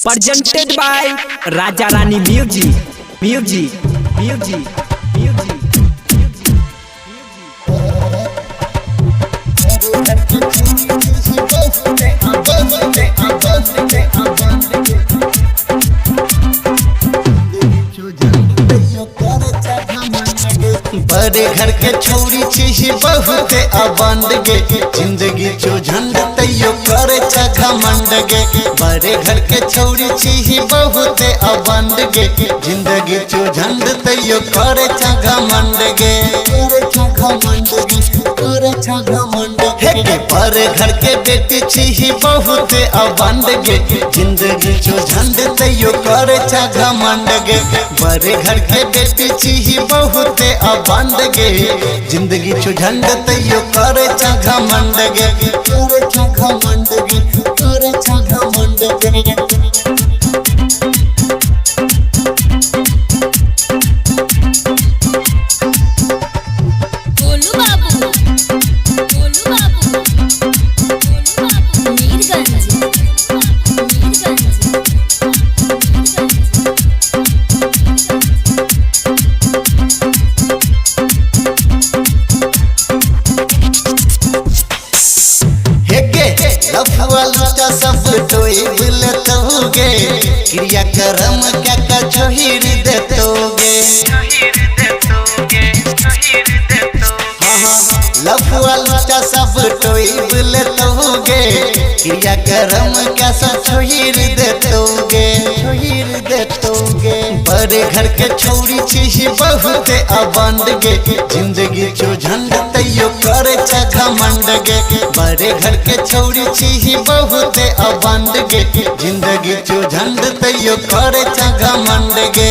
presented by Raja Rani Music. बड़े घर के छोरी चीज बहुत अबंड गे जिंदगी चो झंड तैयो करे घमंड गे। बड़े घर के छोरी चीज बहुत अबंड गे जिंदगी चो झंड तैयो करे घमंड गे। बड़े घर के बेटी चीज बहुत अबंड गे जिंदगी चो झंड तैयो करे घमंड गे। बड़े घर के बेटी चीज बहुत अबंड गे जिंदगी चो झंड तैयो करे घमंड गे। सब टोई बुलतोगे क्रिया कर्म क्या का छोहिर देतोगे। लफुआ लुचा सब टोई बुलतोगे क्रिया कर्म क्या सब छोहिर देतोगे। बड़े घर के छोरी चीज बहुत अबंड गे जिंदगी चो झंड तैयो करे घमंड गे। बड़े घर के छोरी चीज बहुत अबंड गे जिंदगी चो झंड तैयो करे घमंड गे।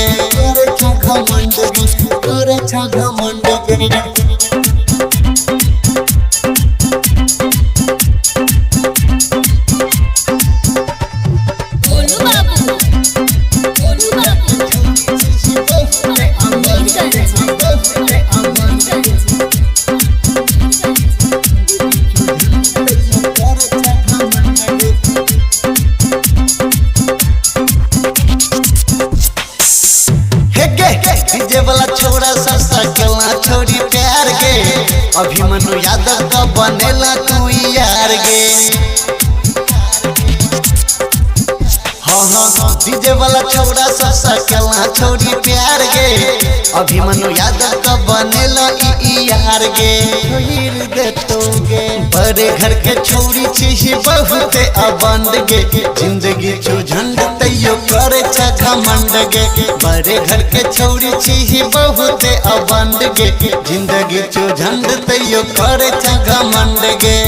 डीजे वाला छोरा सस्ता केला छोरी प्यार गे अभिमन्यु यादव का बनेला तू यार गे। हाँ डीजे वाला छोरा सस्ता केला छोरी प्यार गे अभिमन्यु यादव का बनेला यार गे। बड़े घर के छोरी चीज बहुत अबंड गे जिंदगी चो झंड तैयो करे घमंड गे। बड़े घर के छोरी चीज बहुत अबंड गे जिंदगी चो झंड तैयो करे घमंड गे।